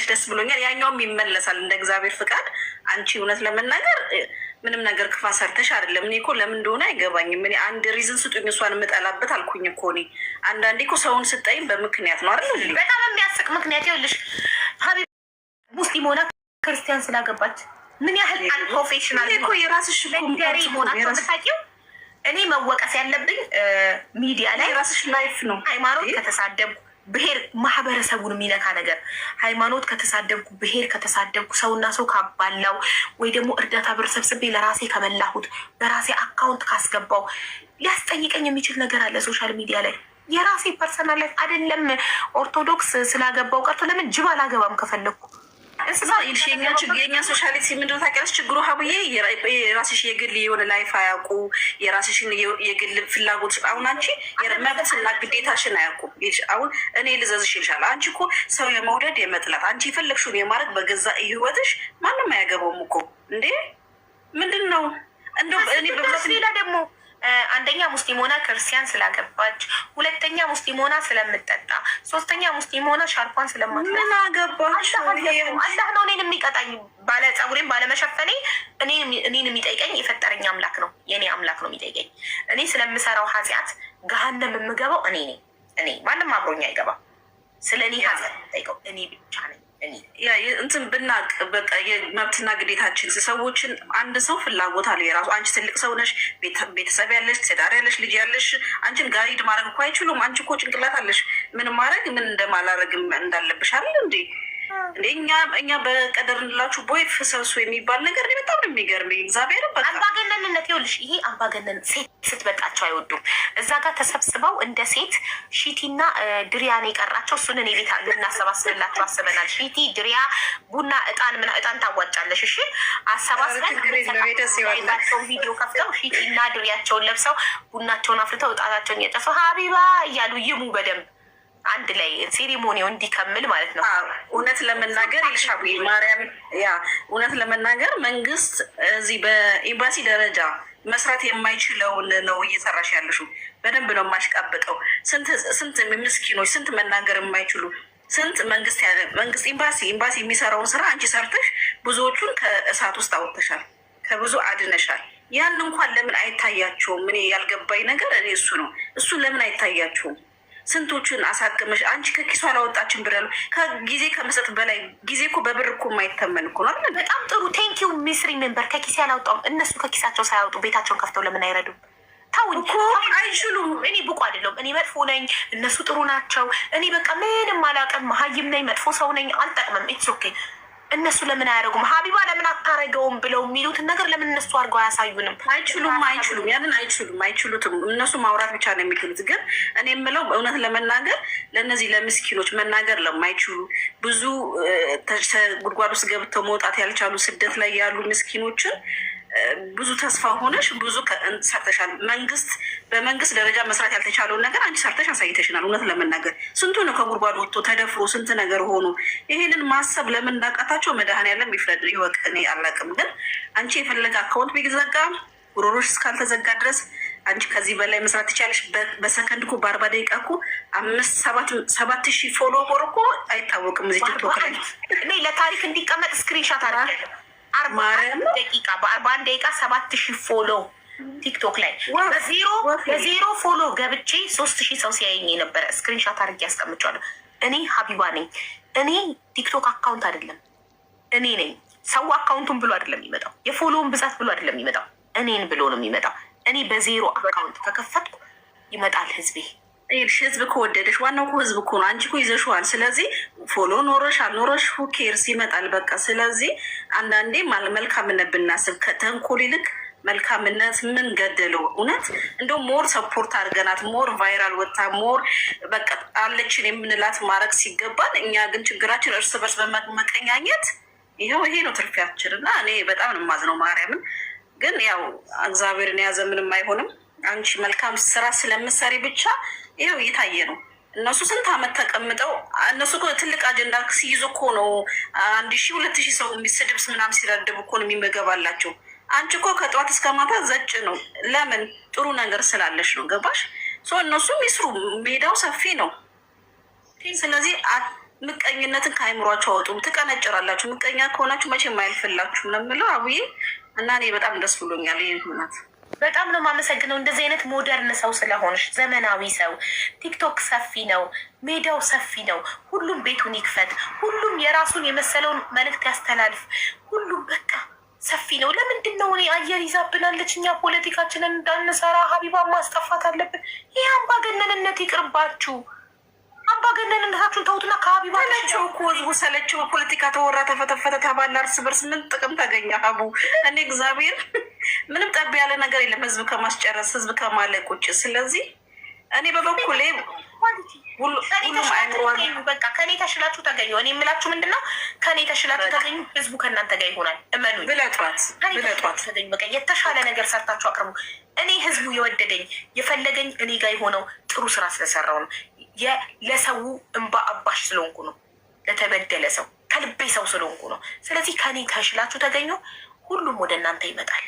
ስላየሽ ደስ ብሎኛል። ያኛውም ይመለሳል እንደ እግዚአብሔር ፍቃድ። አንቺ እውነት ለመናገር ምንም ነገር ክፋ ሰርተሽ አይደለም። እኔ እኮ ለምን እንደሆነ አይገባኝም። እኔ አንድ ሪዝን ስጡኝ እሷን የምጠላበት አልኩኝ እኮ እኔ። አንዳንዴ እኮ ሰውን ስጠይም በምክንያት ነው አይደል? በጣም የሚያስቅ ምክንያት ይኸውልሽ፣ ሀቢብ ሙስሊም ሆና ክርስቲያን ስላገባች ምን ያህል አንፕሮፌሽናል እኮ የራስሽ ገሪ ሆናቸው ምታቂው። እኔ መወቀስ ያለብኝ ሚዲያ ላይ የራስሽ ላይፍ ነው። ሃይማኖት ከተሳደብኩ ብሄር ማህበረሰቡን የሚነካ ነገር ሃይማኖት ከተሳደብኩ ብሄር ከተሳደብኩ ሰውና ሰው ካባላው ወይ ደግሞ እርዳታ ብር ሰብስቤ ለራሴ ከበላሁት በራሴ አካውንት ካስገባው ሊያስጠይቀኝ የሚችል ነገር አለ ሶሻል ሚዲያ ላይ። የራሴ ፐርሰናል ላይፍ አይደለም ኦርቶዶክስ ስላገባው ቀርቶ ለምን ጅብ አላገባም ከፈለግኩ የኛ ሶሻሊቲ ምንድነው ታውቂያለሽ? ችግሩ ሀብዬ የራስሽ የግል የሆነ ላይፍ አያውቁ፣ የራስሽን የግል ፍላጎት። አሁን አንቺ መብትና ግዴታሽን አያውቁም። አሁን እኔ ልዘዝሽ ይልሻል። አንቺ እኮ ሰው የመውደድ የመጥላት አንቺ የፈለግሽውን የማድረግ በገዛ ህይወትሽ ማንም አያገባውም እኮ እንዴ። ምንድን ነው እንደው እኔ በብዛት ሌላ ደግሞ አንደኛ ሙስሊም ሆና ክርስቲያን ስላገባች፣ ሁለተኛ ሙስሊም ሆና ስለምጠጣ፣ ሶስተኛ ሙስሊም ሆና ሻርፓን ስለማትለብስ ምን አገባች? አላህ ነው እኔን የሚቀጣኝ። ባለ ፀጉሬን ባለመሸፈኔ እኔን የሚጠይቀኝ የፈጠረኝ አምላክ ነው፣ የኔ አምላክ ነው የሚጠይቀኝ። እኔ ስለምሰራው ኃጢአት ገሃነም የምገባው እኔ ነኝ። እኔ ማንም አብሮኝ አይገባም። ስለ እኔ ኃጢአት የምጠይቀው እኔ ብቻ ነኝ። እንትን ብናቅ በቃ የመብትና ግዴታችን ሰዎችን አንድ ሰው ፍላጎት አለ የራሱ። አንቺ ትልቅ ሰው ነሽ፣ ቤተሰብ ያለሽ፣ ትዳር ያለሽ፣ ልጅ ያለሽ። አንቺን ጋይድ ማድረግ እኮ አይችሉም። አንቺ እኮ ጭንቅላት አለሽ። ምን ማድረግ ምን እንደማላረግ እንዳለብሽ አለ እንዴ። እኛ በቀደር እንላችሁ ቦይ ፍሰሱ የሚባል ነገር በጣም ነው የሚገርመኝ። እግዚአብሔር አምባገነንነት ይኸውልሽ፣ ይሄ አምባገነን ሴት ስትበጣቸው አይወዱም። እዛ ጋር ተሰብስበው እንደ ሴት ሺቲና ድሪያን የቀራቸው እሱን እኔ ቤት ልናሰባስብላቸው አስበናል። ሺቲ ድሪያ፣ ቡና፣ እጣን ታዋጫለሽ። እሺ አሰባስበን ቪዲዮ ከፍተው ሺቲና ድሪያቸውን ለብሰው ቡናቸውን አፍልተው እጣናቸውን እየጨሱ ሀቢባ እያሉ ይሙ በደንብ አንድ ላይ ሴሪሞኒው እንዲከምል ማለት ነው። እውነት ለመናገር ይልሻቡ ማርያም፣ እውነት ለመናገር መንግስት እዚህ በኤምባሲ ደረጃ መስራት የማይችለውን ነው እየሰራሽ ያለሽው። በደንብ ነው የማሽቃብጠው። ስንት ምስኪኖች፣ ስንት መናገር የማይችሉ ስንት መንግስት ኤምባሲ የሚሰራውን ስራ አንቺ ሰርተሽ ብዙዎቹን ከእሳት ውስጥ አወጥተሻል፣ ከብዙ አድነሻል። ያን እንኳን ለምን አይታያቸውም? እኔ ያልገባኝ ነገር እኔ እሱ ነው። እሱ ለምን አይታያቸውም? ስንቶቹን አሳክመሽ አንቺ ከኪሷ አላወጣችን ብር ያሉ ከጊዜ ከመስጠት በላይ ጊዜ እኮ በብር እኮ የማይተመን እኮ ነው። በጣም ጥሩ ቴንኪው ሚስ ሪሜምበር። ከኪሴ አላወጣም። እነሱ ከኪሳቸው ሳያወጡ ቤታቸውን ከፍተው ለምን አይረዱም? ታውን አይችሉም። እኔ ብቁ አይደለሁም። እኔ መጥፎ ነኝ፣ እነሱ ጥሩ ናቸው። እኔ በቃ ምንም አላውቅም፣ መሀይም ነኝ፣ መጥፎ ሰው ነኝ፣ አልጠቅምም። ኢትስ ኦኬ። እነሱ ለምን አያደርጉም? ሀቢባ ለምን አታረገውም ብለው የሚሉትን ነገር ለምን እነሱ አድርገው አያሳዩንም? አይችሉም። ያንን አይችሉትም። እነሱ ማውራት ብቻ ነው የሚችሉት። ግን እኔ የምለው እውነት ለመናገር ለእነዚህ ለምስኪኖች መናገር ለማይችሉ ብዙ ጉድጓድ ውስጥ ገብተው መውጣት ያልቻሉ ስደት ላይ ያሉ ምስኪኖችን ብዙ ተስፋ ሆነሽ ብዙ ሰርተሻል። በመንግስት ደረጃ መስራት ያልተቻለውን ነገር አንቺ ሰርተሽ አሳይተሽናል። እውነት ለመናገር ስንቱ ነው ከጉድጓድ ወጥቶ ተደፍሮ ስንት ነገር ሆኖ። ይሄንን ማሰብ ለምን እንዳቃታቸው መድኃኒዓለም ይፍረድ ይወቅ። እኔ አላውቅም። ግን አንቺ የፈለገ አካውንት ቢዘጋ ጉሮሮሽ እስካልተዘጋ ድረስ አንቺ ከዚህ በላይ መስራት ትቻለሽ። በሰከንድ እኮ በ40 ደቂቃ እኮ 7,000 ፎሎወር እኮ አይታወቅም እዚህ ቲክቶክ ላይ። እኔ ለታሪክ እንዲቀመጥ ስክሪንሻት አድርገ 41 ደቂቃ 7,000 ፎሎ ቲክቶክ ላይ በዜሮ ፎሎ ገብቼ 3,000 ሰው ሲያየኝ የነበረ ስክሪንሻት አድርጌ ያስቀምጫለሁ። እኔ ሀቢባ ነኝ። እኔ ቲክቶክ አካውንት አይደለም እኔ ነኝ። ሰው አካውንቱን ብሎ አይደለም የሚመጣው፣ የፎሎውን ብዛት ብሎ አይደለም የሚመጣው፣ እኔን ብሎ ነው የሚመጣው። እኔ በዜሮ አካውንት ከከፈትኩ ይመጣል ህዝቤ። ህዝብ ከወደደሽ ዋናው እኮ ህዝብ እኮ ነው። አንቺ እኮ ይዘሽዋል። ስለዚህ ፎሎ ኖረሽ አልኖረሽ ሁኬርስ ይመጣል በቃ። ስለዚህ አንዳንዴ መልካምነት ብናስብ ከተንኮል ይልቅ መልካምነት ምን ገደለው? እውነት እንደው ሞር ሰፖርት አድርገናት ሞር ቫይራል ወጣ ሞር በቃ አለችን የምንላት ማድረግ ሲገባን፣ እኛ ግን ችግራችን እርስ በርስ በመቀኛኘት ይሄው ይሄ ነው ትርፊያችን። እና እኔ በጣም ነው የማዝነው ማርያምን። ግን ያው እግዚአብሔርን የያዘ ምንም አይሆንም። አንቺ መልካም ስራ ስለምትሰሪ ብቻ ይኸው እየታየ ነው። እነሱ ስንት ዓመት ተቀምጠው እነሱ ትልቅ አጀንዳ ሲይዙ እኮ ነው 1,000 2,000 ሰው ስድብ ምናምን ሲረድቡ እኮ ነው የሚመገባላቸው። አንቺ እኮ ከጠዋት እስከ ማታ ዘጭ ነው። ለምን? ጥሩ ነገር ስላለሽ ነው። ገባሽ? እነሱም ይስሩ፣ ሜዳው ሰፊ ነው። ስለዚህ ምቀኝነትን ከአይምሯቸው አወጡም። ትቀነጭራላችሁ። ምቀኛ ከሆናችሁ መቼም አያልፍላችሁ ነው የምለው አብዬ እና እኔ በጣም ደስ ብሎኛል። ይህ እውነት በጣም ነው የማመሰግነው። እንደዚህ አይነት ሞደርን ሰው ስለሆንሽ፣ ዘመናዊ ሰው። ቲክቶክ ሰፊ ነው፣ ሜዳው ሰፊ ነው። ሁሉም ቤቱን ይክፈት፣ ሁሉም የራሱን የመሰለውን መልእክት ያስተላልፍ። ሁሉም በቃ ሰፊ ነው። ለምንድን ነው እኔ አየር ይዛብናለች? እኛ ፖለቲካችንን እንዳንሰራ ሀቢባ ማስጠፋት አለብን። ይህ አምባገነንነት ይቅርባችሁ። አምባገነንነታችሁን ተውትና ከሀቢባ ሰለቸው እኮ ህዝቡ ሰለቸው። ፖለቲካ ተወራ፣ ተፈተፈተ፣ ተባላ፣ እርስ በርስ ምን ጥቅም ተገኘ? ሀቡ እኔ እግዚአብሔር ምንም ጠብ ያለ ነገር የለም ህዝብ ከማስጨረስ ህዝብ ከማለቅ ውጭ። ስለዚህ እኔ በበኩሌ ሁሉም አይምሯል። በቃ ከኔ ተሽላችሁ ተገኙ። እኔ የምላችሁ ምንድን ነው? ከኔ ተሽላችሁ ተገኙ። ህዝቡ ከእናንተ ጋር ይሆናል። እመኑኝ። ብለጧት ተገኙ። በቃ የተሻለ ነገር ሰርታችሁ አቅርቡ። እኔ ህዝቡ የወደደኝ የፈለገኝ እኔ ጋር የሆነው ጥሩ ስራ ስለሰራው ነው። ለሰው እንባ አባሽ ስለሆንኩ ነው። ለተበደለ ሰው ከልቤ ሰው ስለሆንኩ ነው። ስለዚህ ከኔ ተሽላችሁ ተገኙ። ሁሉም ወደ እናንተ ይመጣል።